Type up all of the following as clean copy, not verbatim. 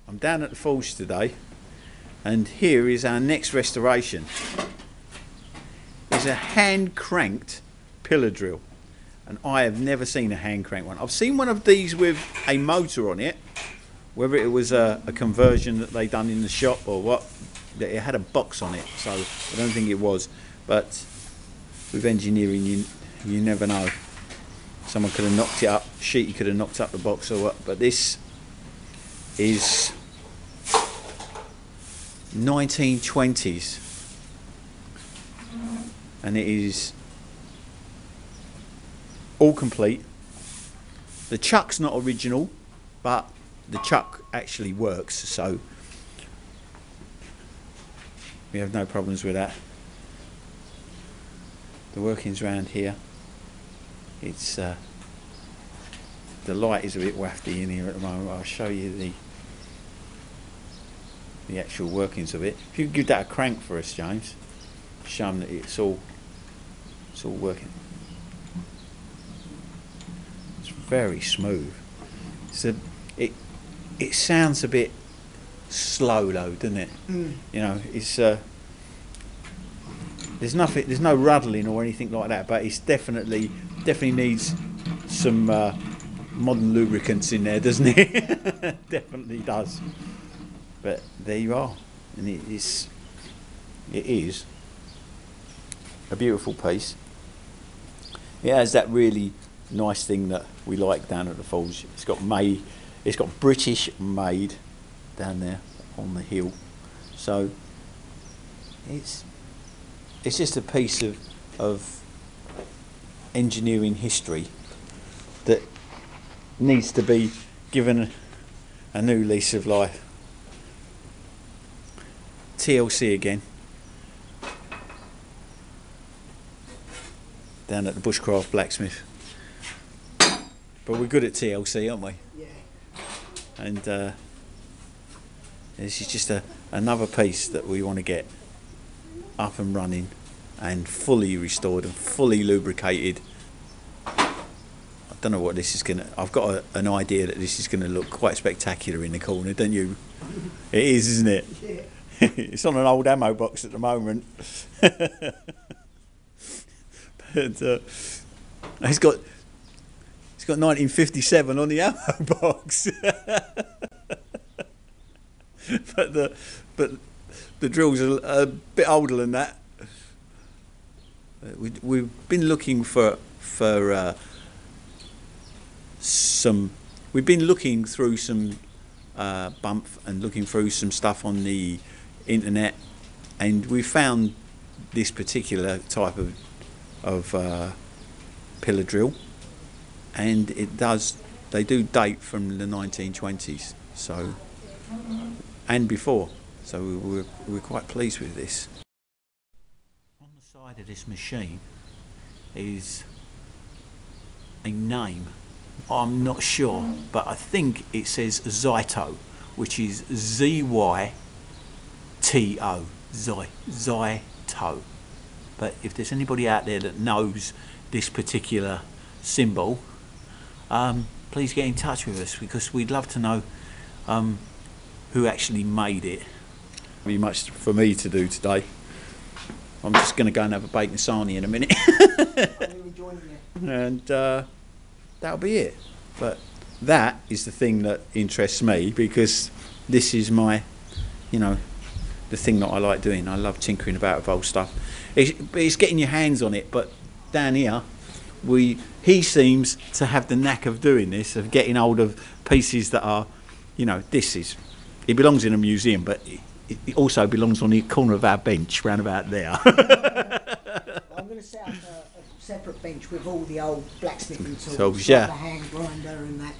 I'm down at the forge today, and here is our next restoration. It's a hand cranked pillar drill, and I have never seen a hand crank one. I've seen one of these with a motor on it, whether it was a conversion that they done in the shop or what. It had a box on it, so I don't think it was. But with engineering, you never know. Someone could have knocked it up, Sheety could have knocked up the box or what. But this is 1920s, and it is all complete. The chuck's not original, but the chuck actually works, so we have no problems with that. The workings around here, it's the light is a bit wafty in here at the moment. I'll show you the actual workings of it. If you could give that a crank for us, James, show them that it's all working. It's very smooth. It sounds a bit slow though, doesn't it? You know, it's there's no ruddling or anything like that, but it's definitely needs some modern lubricants in there, doesn't it? Definitely does. But there you are, and it is a beautiful piece. It has that really nice thing that we like down at the forge. It's got British made down there on the hill, so it's just a piece of engineering history that needs to be given a new lease of life. TLC again, down at the Bushcraft Blacksmith, but we're good at TLC, aren't we? Yeah. And this is just another piece that we want to get up and running and fully restored and fully lubricated. I don't know what this is gonna. I've got an idea that this is gonna look quite spectacular in the corner, don't you? It is, isn't it? Yeah. It's on an old ammo box at the moment. But it's got 1957 on the ammo box. but the drills are a bit older than that. We've been looking for some. We've been looking through some bump and looking through some stuff on the internet, and we found this particular type of pillar drill, and they do date from the 1920s, so, and before, so we're quite pleased with this. On the side of this machine is a name. I'm not sure, but I think it says Zyto, which is ZYTO, Zyto. But if there's anybody out there that knows this particular symbol, please get in touch with us, because we'd love to know who actually made it. Be much for me to do today. I'm just going to go and have a bacon sarnie in a minute. And that'll be it. But that is the thing that interests me, because this is my, the thing that I like doing. I love tinkering about with old stuff. It's getting your hands on it, but down here, he seems to have the knack of doing this, of getting hold of pieces that are, it belongs in a museum, but it also belongs on the corner of our bench, round about there. I'm going to set up a separate bench with all the old blacksmithing tools, like the hand grinder and that.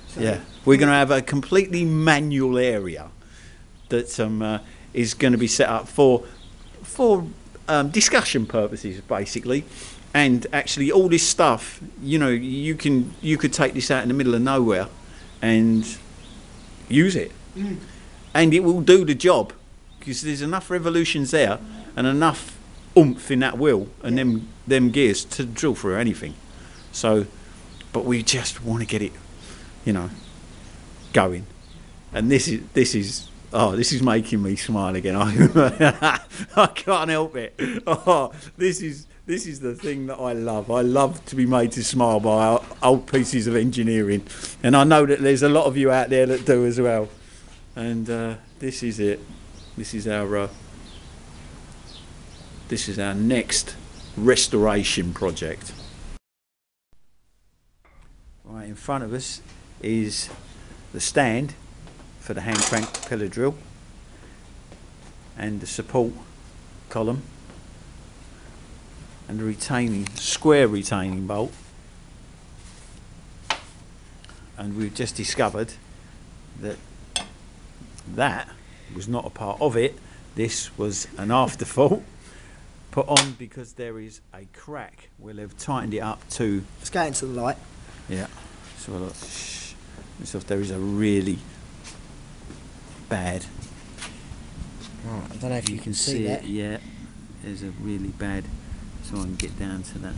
So yeah, we're going to have a completely manual area that is going to be set up for discussion purposes, basically. And actually, all this stuff, you could take this out in the middle of nowhere and use it, and it will do the job, because there's enough revolutions there and enough oomph in that wheel and them gears to drill through anything. So, but we just want to get it, going. And this is making me smile again. I can't help it. Oh, this is the thing that I love. I love to be made to smile by old pieces of engineering, and I know that there's a lot of you out there that do as well. And this is it. This is our next restoration project. Right in front of us is the stand for the hand crank pillar drill and the support column and the square retaining bolt. And we've just discovered that was not a part of it. This was an afterthought put on because there is a crack where they've tightened it up to... Let's go into the light. Yeah, so look, so if there is a really bad... Right, I don't know if you can see that. It, yeah, there's a really bad... So I can get down to that.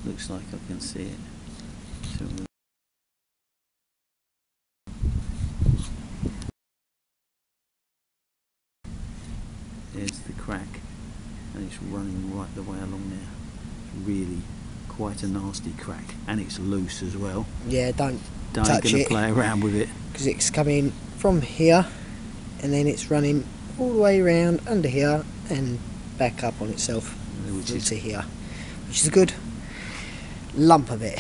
Looks like I can see it. So there's the crack, and it's running right the way along there. It's really quite a nasty crack, and it's loose as well. Yeah, don't touch gonna it. Play around with it because it's coming from here, and then it's running all the way around under here and back up on itself, which is here, which is a good lump of it.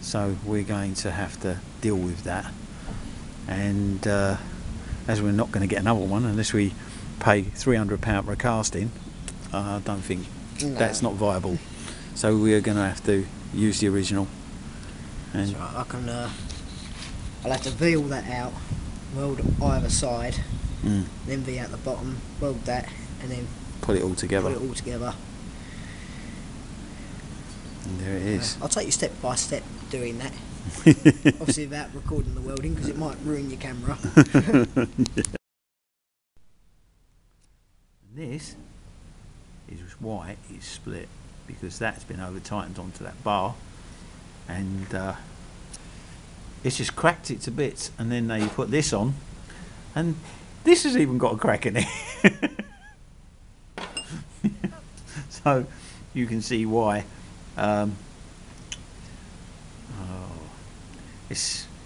So we're going to have to deal with that, and as we're not going to get another one unless we pay £300 for a casting, I don't think that's not viable. So we are going to have to use the original. And that's right, I'll have to V all that out, weld either side, then V out the bottom, weld that, and then put it all together. And there it is. I'll take you step by step doing that. Obviously without recording the welding because it might ruin your camera. Yeah. This is why it's split, because that's been over tightened onto that bar, and it's just cracked it to bits. And then they put this on, and this has even got a crack in it. So you can see why.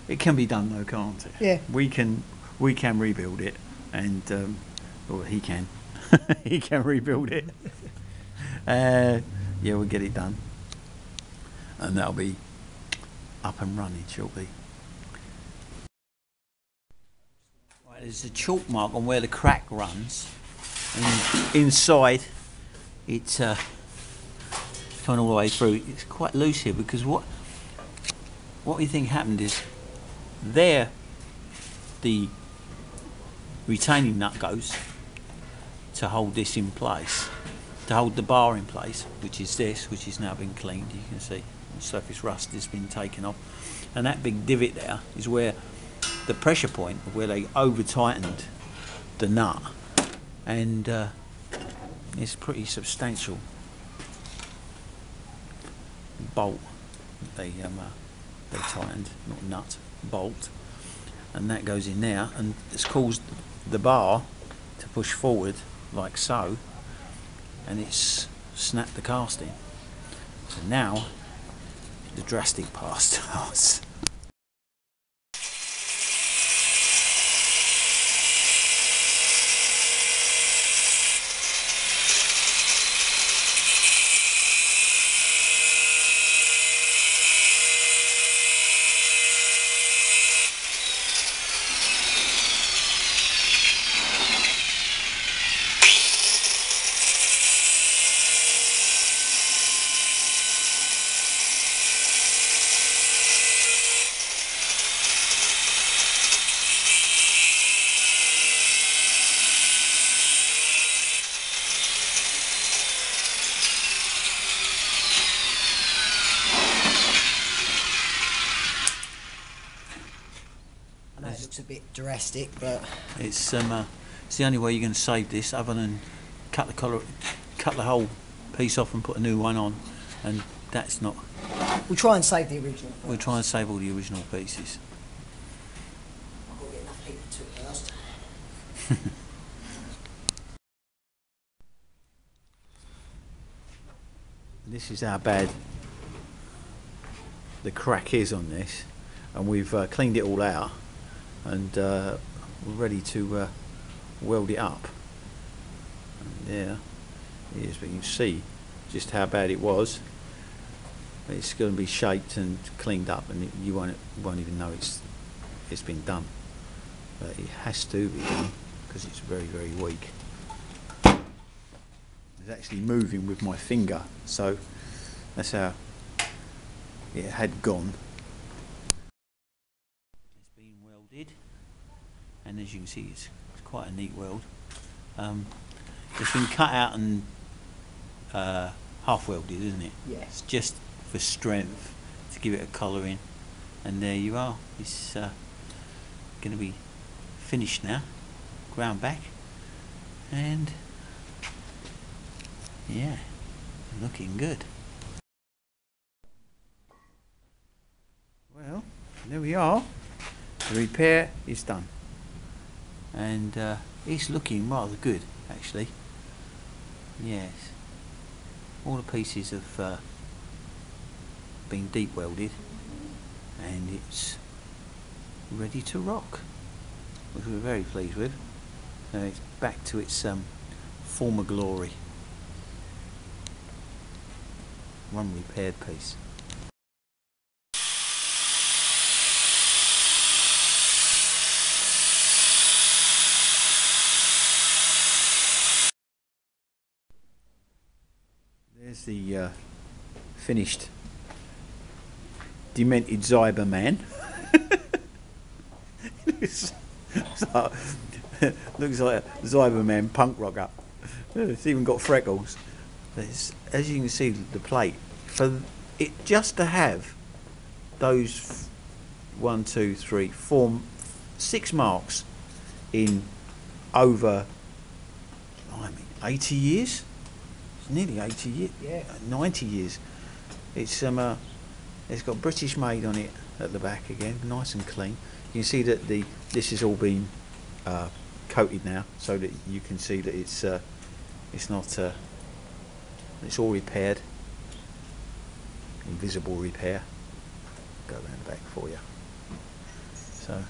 It can be done though, can't it? Yeah. We can rebuild it, and or he can. He can rebuild it. Yeah, we'll get it done, and that'll be up and running shortly. Right, there's a chalk mark on where the crack runs, and inside it's coming all the way through. It's quite loose here because what we think happened is there the retaining nut goes to hold this in place, to hold the bar in place, which is this, which has now been cleaned. You can see the surface rust has been taken off, and that big divot there is where the pressure point of where they over tightened the nut, and it's pretty substantial bolt they tightened, not nut, bolt, and that goes in there, and it's caused the bar to push forward like so, and it's snapped the casting. So now the drastic part starts. I know it looks a bit drastic, but It's the only way you're going to save this, other than cut the whole piece off and put a new one on, and that's not. we'll try and save the original. We'll try and save all the original pieces. This is how bad the crack is on this, and we've cleaned it all out, and we're ready to weld it up. And there it is, but you can see just how bad it was. It's going to be shaped and cleaned up, and you won't even know it's been done. But it has to be done because it's very, very weak. It's actually moving with my finger, so that's how it had gone. It's been welded, and as you can see, it's quite a neat weld. It's been cut out and half welded, isn't it? Yeah. It's just for strength, to give it a colouring, and there you are. It's going to be finished now, ground back, and yeah, looking good. Well, there we are. The repair is done, and it's looking rather good actually. Yes, all the pieces have been deep welded, and it's ready to rock, which we're very pleased with. It's back to its former glory. One repaired piece. There's the finished demented Cyberman. Looks like a Cyberman punk rocker. It's even got freckles. As you can see, the plate, for it just to have those 1, 2, 3, 4, 6 marks in over 80 years. It's nearly 80 years. Yeah. 90 years. It's got British made on it at the back again, nice and clean. You can see that this has all been coated now, so that you can see that it's not it's all repaired, invisible repair. Go around the back for you. So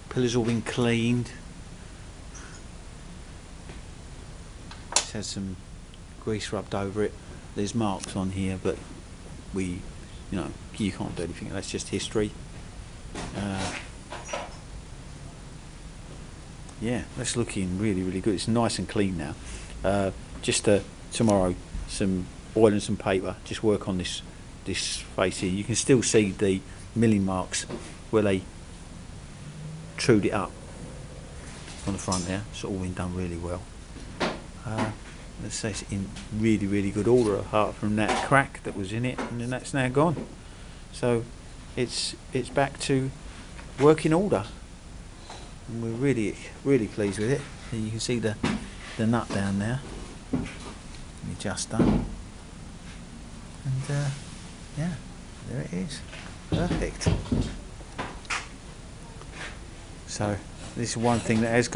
pillars all been cleaned. It's had some grease rubbed over it. There's marks on here, but you can't do anything. That's just history. Yeah, that's looking really, really good. It's nice and clean now. Tomorrow, some oil and some paper. Just work on this face here. You can still see the milling marks where they trued it up on the front there. It's all been done really well. Let's say it's in really, really good order, apart from that crack that was in it, and then that's now gone. So it's back to working order, and we're really, really pleased with it. And you can see the nut down there, the adjuster, and yeah, there it is, perfect. So this is one thing that has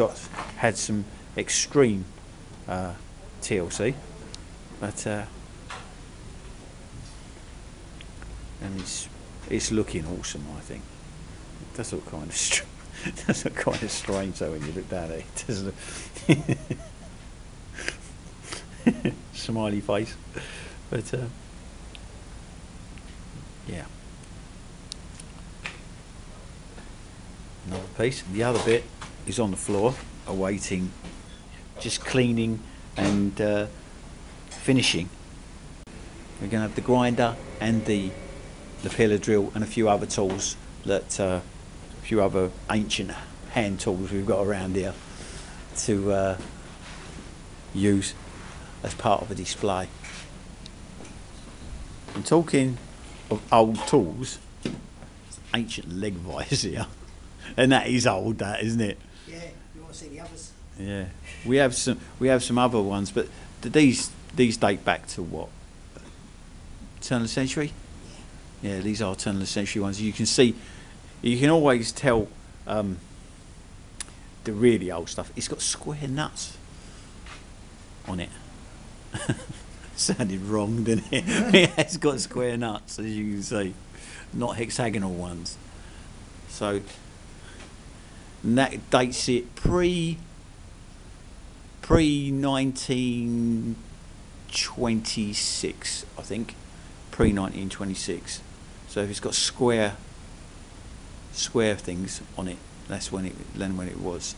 had some extreme TLC, but and it's looking awesome. I think it does look kind of it does look kind of strange though when you look down at it. It does look smiley face, but yeah. Another piece. The other bit is on the floor, awaiting just cleaning and finishing. We're going to have the grinder and the pillar drill and a few other tools a few other ancient hand tools we've got around here to use as part of a display. I'm talking of old tools, ancient leg vise here, and that is old, that, isn't it? Yeah, you want to see the others? Yeah, we have some other ones, but these date back to what? Turn of the century? Yeah, these are turn of the century ones. You can see, you can always tell the really old stuff, it's got square nuts on it. Sounded wrong, didn't it? It has got square nuts, as you can see, not hexagonal ones. So and that dates it pre 1926, I think, pre 1926. So if it's got square things on it, that's when it was.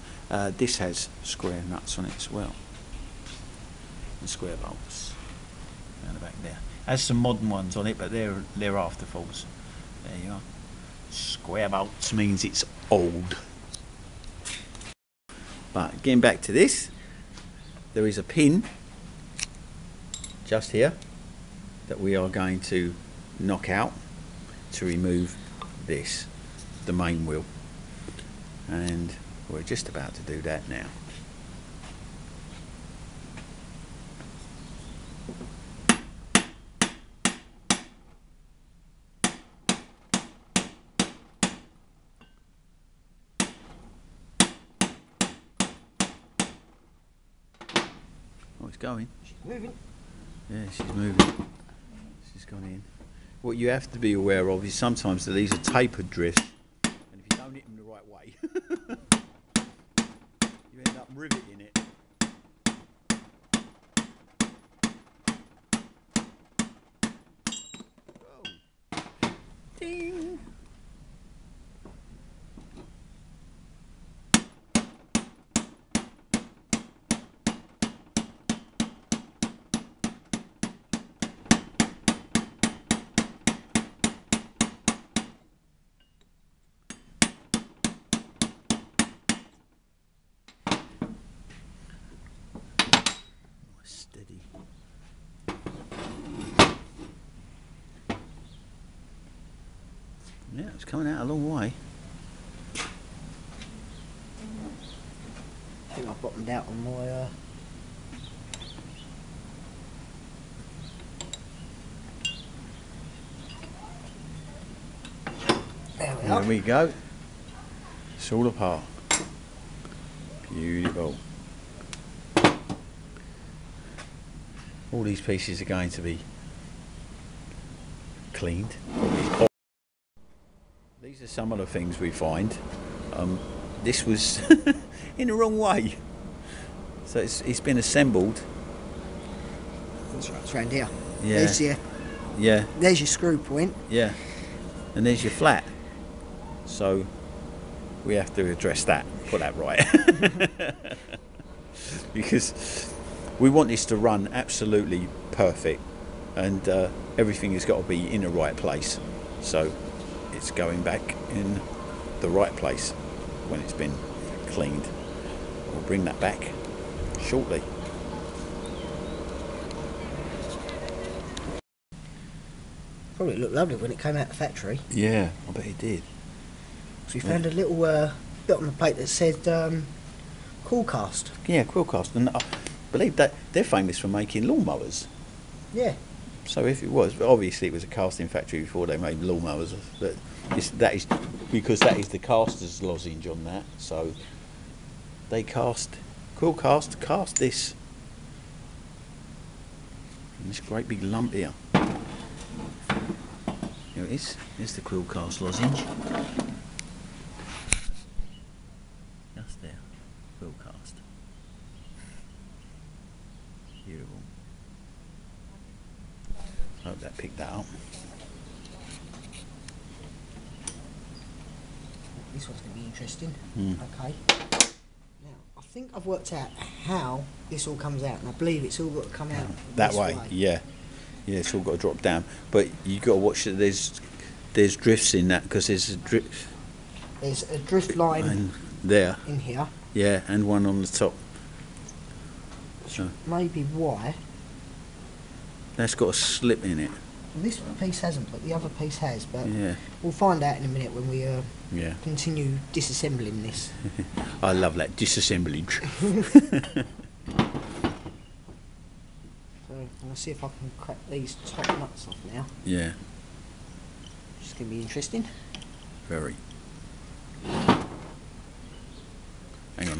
This has square nuts on it as well, and square bolts around the back there. Has some modern ones on it, but they're afterthoughts. There you are. Square bolts means it's old. But getting back to this, there is a pin just here that we are going to knock out to remove this, the main wheel, and we're just about to do that now. Oh, it's going. She's moving. Yeah, she's moving. She's gone in. What you have to be aware of is sometimes that these are tapered drifts, and if you don't hit them the right way, you end up riveting it. Whoa. Ding! Steady. Yeah, it's coming out a long way. I think I've bottomed out on my there we are. There we go. It's all apart. Beautiful. All these pieces are going to be cleaned. These are some of the things we find. This was in the wrong way, so it's been assembled. That's right, it's round here. Yeah. There's your, Yeah, there's your screw point. yeah, and there's your flat. So we have to address that, put that right, because we want this to run absolutely perfect, and everything has got to be in the right place. So it's going back in the right place when it's been cleaned. We'll bring that back shortly. Probably looked lovely when it came out the factory. Yeah, I bet it did. So we found a little bit on the plate that said cool cast. Yeah, Quillcast, and I believe that they're famous for making lawnmowers. Yeah. So if it was, but obviously it was a casting factory before they made lawnmowers. But that is because that is the caster's lozenge on that. So they cast this in this great big lump here. Here it is. There's the Quillcast lozenge. Just there, Quillcast. Beautiful. Hope that picked that up. This one's going to be interesting. Mm. Okay. Now, I think I've worked out how this all comes out, and I believe it's all got to come out That this way, yeah. Yeah, it's all got to drop down. But you got to watch that there's drifts in that, because there's a drift. There's a drift line there. in here. Yeah, and one on the top. So Maybe why. that's got a slip in it. This piece hasn't, but the other piece has. But Yeah. we'll find out in a minute when we Yeah. continue disassembling this. I love that disassemblage. So I'm going to see if I can crack these top nuts off now. Yeah, It's going to be interesting. very. Hang on,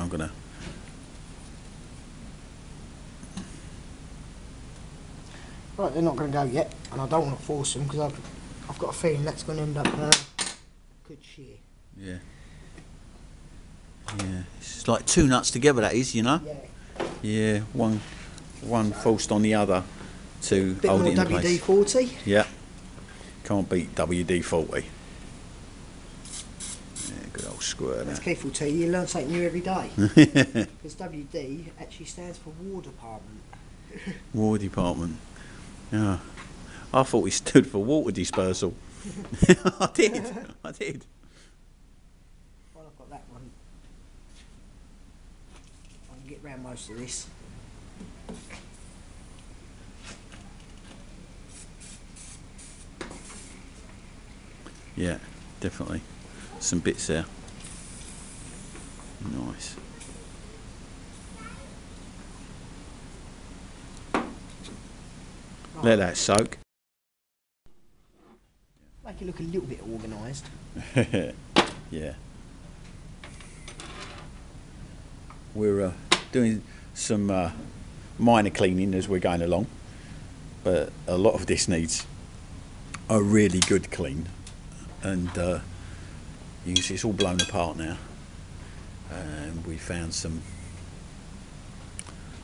Right, they're not going to go yet, and I don't want to force them because I've got a feeling that's going to end up good shear. Yeah. Yeah, it's like two nuts together, that is, you know? Yeah. Yeah, one forced on the other to Bit hold more it in place. WD-40. Yeah. Can't beat WD-40. Yeah, good old squirt. As Keith will tell you, you learn something new every day. Because WD actually stands for War Department. War Department. Yeah. I thought it stood for water dispersal. I did. Well, I've got that one. I can get round most of this. Yeah, definitely. Some bits there. Nice. Let that soak. Make it look a little bit organised. Yeah. We're doing some minor cleaning as we're going along, but a lot of this needs a really good clean, and you can see it's all blown apart now, and we found some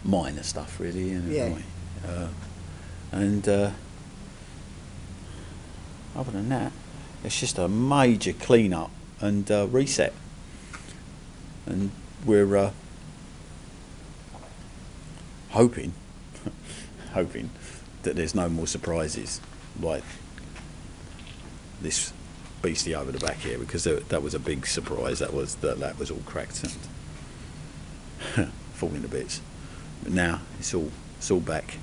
minor stuff really, Yeah. And other than that, it's just a major clean up and reset, and we're hoping that there's no more surprises like this beastie over the back here, because that was a big surprise. That was all cracked and falling to bits. But now it's all back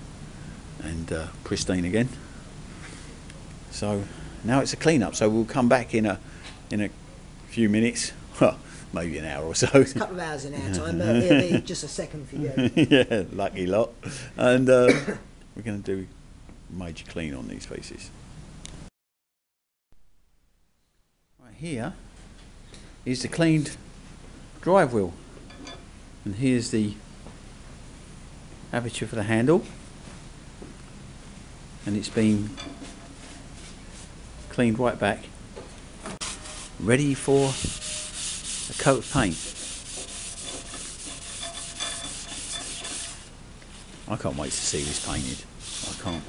and pristine again. So now it's a clean up. So we'll come back in a few minutes, maybe an hour or so. A couple of hours in our time, but it'll be just a second for you. Yeah, lucky lot. And we're going to do a major clean on these pieces. Right here is the cleaned drive wheel, and here's the aperture for the handle, and it's been cleaned right back, ready for a coat of paint. I can't wait to see this painted. I can't.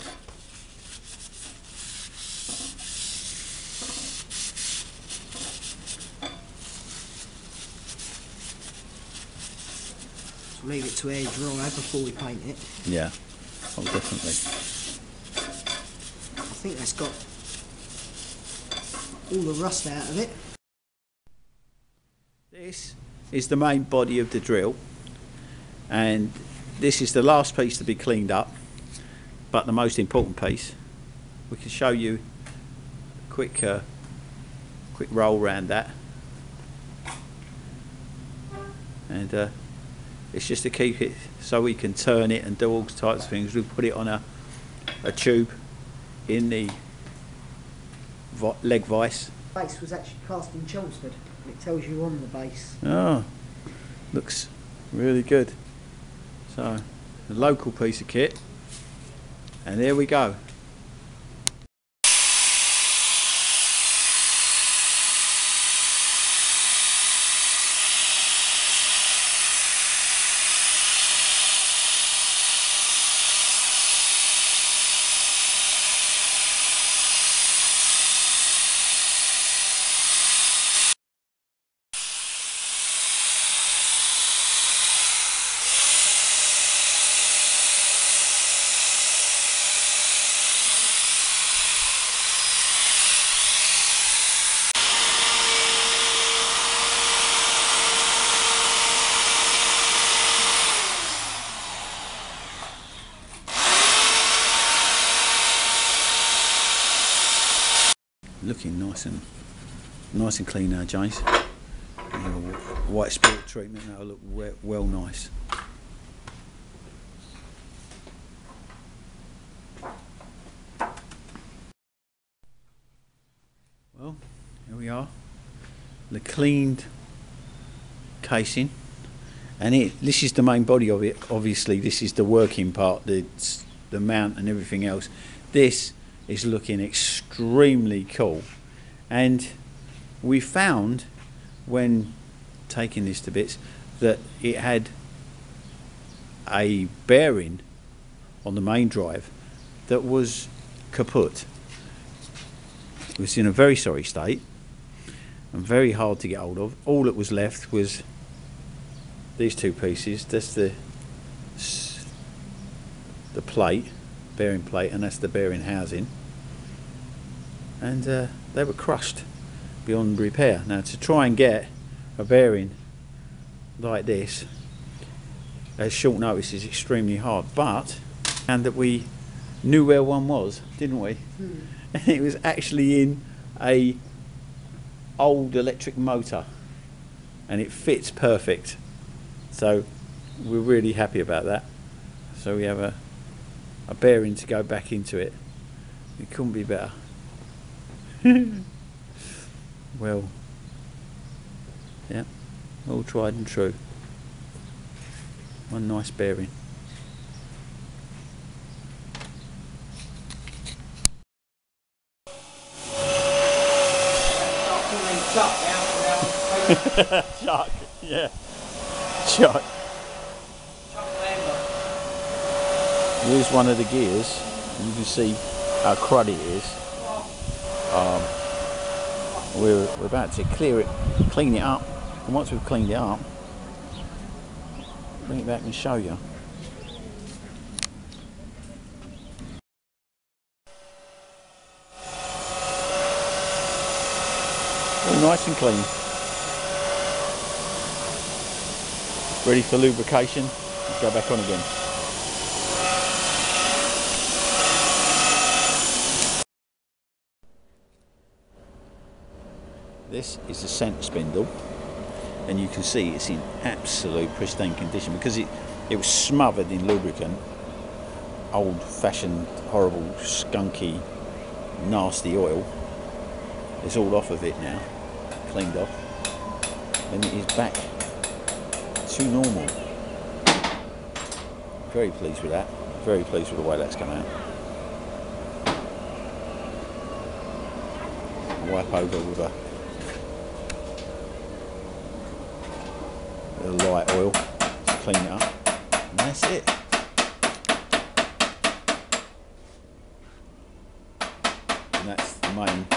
So leave it to air dry before we paint it. Yeah, oh, definitely. I think that's got all the rust out of it. This is the main body of the drill, and this is the last piece to be cleaned up, but the most important piece. We can show you a quick roll around that, and it's just to keep it so we can turn it and do all types of things. We put it on a tube in the leg vise. The base was actually cast in Chelmsford. It tells you on the base. Oh, looks really good. So, a local piece of kit, and there we go. Looking nice and clean now, James. White sport treatment, that'll look well nice. Well, here we are, the cleaned casing, and this is the main body of it. Obviously, this is the working part that's the mount and everything else. This is looking extremely cool, and we found when taking this to bits that it had a bearing on the main drive that was kaput. It was in a very sorry state and very hard to get hold of. All that was left was these two pieces. That's the plate, bearing plate, and that's the bearing housing, and they were crushed beyond repair. Now, to try and get a bearing like this at short notice is extremely hard, but and that we knew where one was, didn't we? And it was actually in a old electric motor, and it fits perfect, so we're really happy about that. So we have a bearing to go back into it. It couldn't be better. Well, yeah, all tried and true. One nice bearing. Chuck, yeah. Chuck. Here's one of the gears, and you can see how cruddy it is. We're about to clean it up, and once we've cleaned it up, bring it back and show you. All nice and clean. Ready for lubrication. Let's go back on again. This is the centre spindle, and you can see it's in absolute pristine condition because it was smothered in lubricant, old-fashioned, horrible, skunky, nasty oil. It's all off of it now, cleaned off, and it is back to normal. Very pleased with that. Very pleased with the way that's come out. Wipe over with a light oil to clean it up, and that's it. And that's the main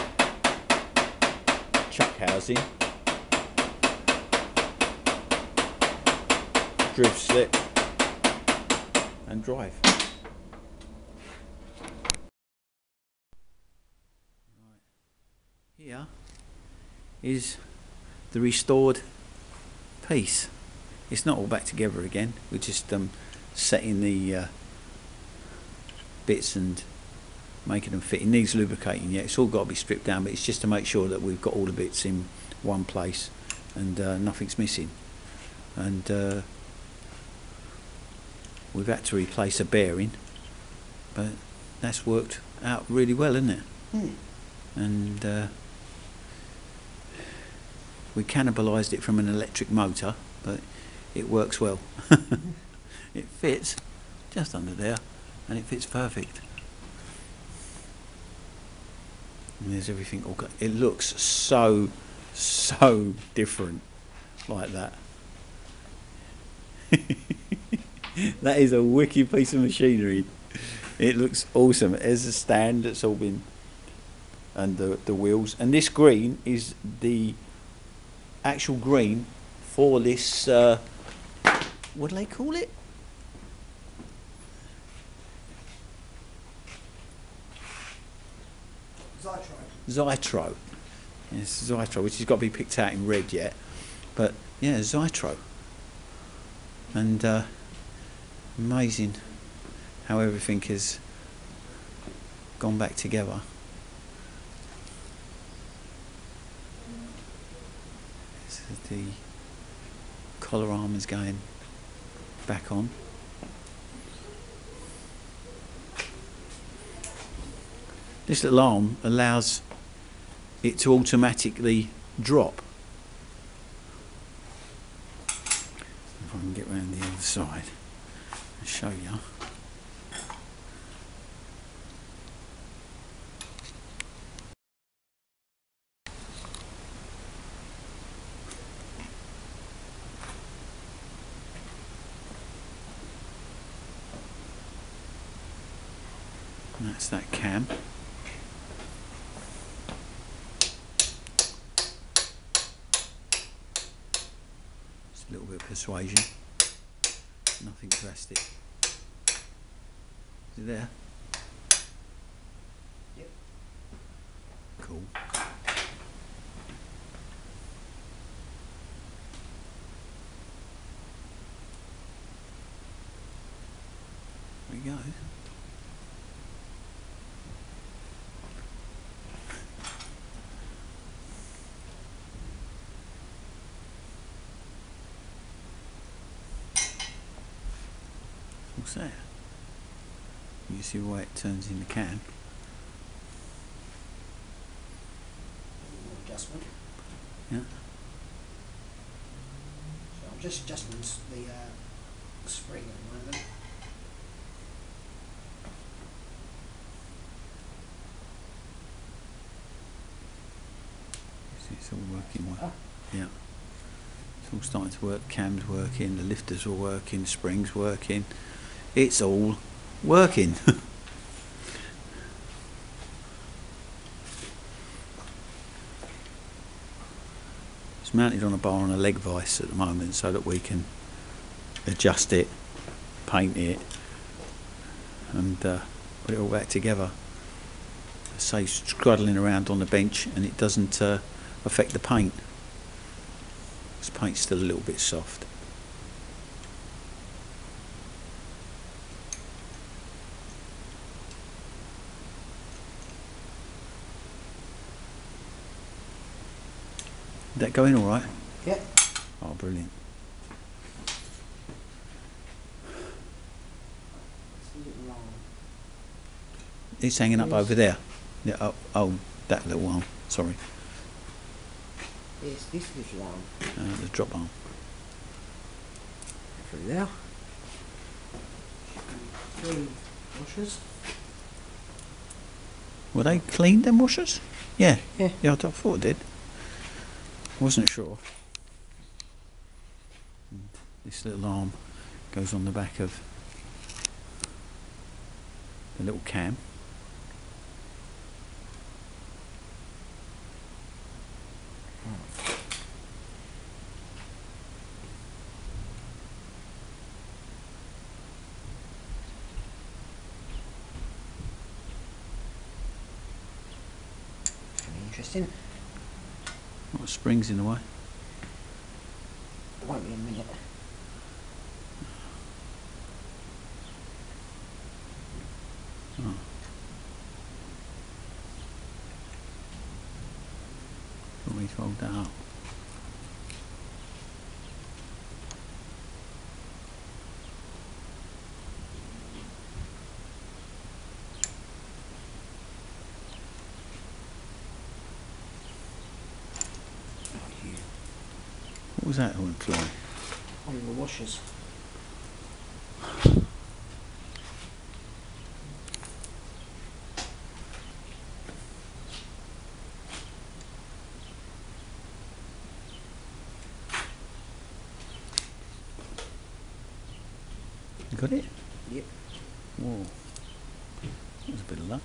chuck housing, drift slip and drive. Here is the restored piece. It's not all back together again. We're just setting the bits and making them fit. It needs lubricating. Yeah, it's all got to be stripped down, but it's just to make sure that we've got all the bits in one place and nothing's missing. And we've had to replace a bearing, but that's worked out really well, isn't it? And we cannibalised it from an electric motor, but it works well. It fits just under there, and it fits perfect. And there's everything all. It looks so different like that. That is a wicked piece of machinery. It looks awesome. There's a stand that's all been, and the wheels, and this green is the actual green for this what do they call it? Zytro. Yes, Zytro, which has got to be picked out in red yet, but yeah, Zytro. And amazing how everything has gone back together. This is the collar arm is going back on. This little arm allows it to automatically drop. If I can get round the other side and show you. And that's that cam. Just a little bit of persuasion. Nothing drastic. Is it there? Yep. Cool. There we go. What's that? You see the way it turns in the can. Adjustment. Yeah. So I'm just adjusting the spring at the moment. See, it's all working well. Yeah. It's all starting to work. Cam's working, the lifters are working, the spring's working. It's all working. It's mounted on a bar on a leg vise at the moment so that we can adjust it, paint it and put it all back together. Say struggling around on the bench and it doesn't affect the paint. This paint's still a little bit soft. Did that go in all right? Yeah. Oh, brilliant. It's hanging up over there. Yeah, oh, that little arm. Sorry. Yes, this little arm. The drop arm. Through there. 3 washers. Were they cleaned, them washers? Yeah. Yeah. Yeah, I thought it did. Wasn't sure. This little arm goes on the back of the little cam. Interesting. What springs in the way? It won't be a minute. Oh. Let me fold that up. What was that on fly? On the washers. You got it? Yep. Whoa. That was a bit of luck.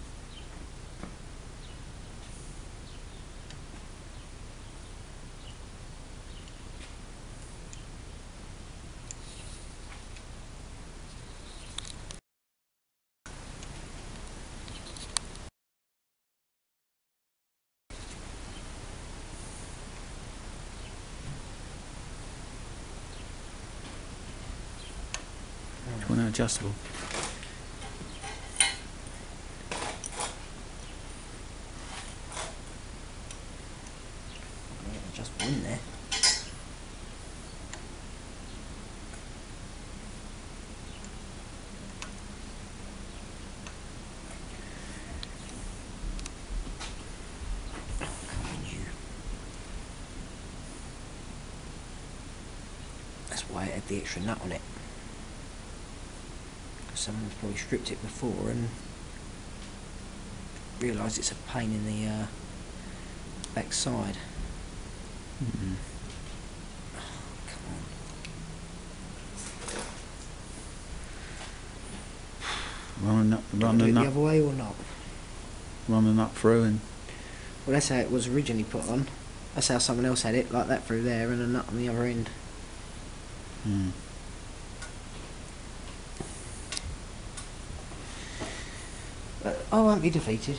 Do you want an adjustable? Just in there. That's why it had the extra nut on it. Someone's probably stripped it before and realised it's a pain in the back side. Mm-hmm. Oh, come on. running up, Do it running the up, other way or not? running up through, and Well, that's how it was originally put on. That's how someone else had it, like that through there and a nut on the other end. mm. But I won't be defeated.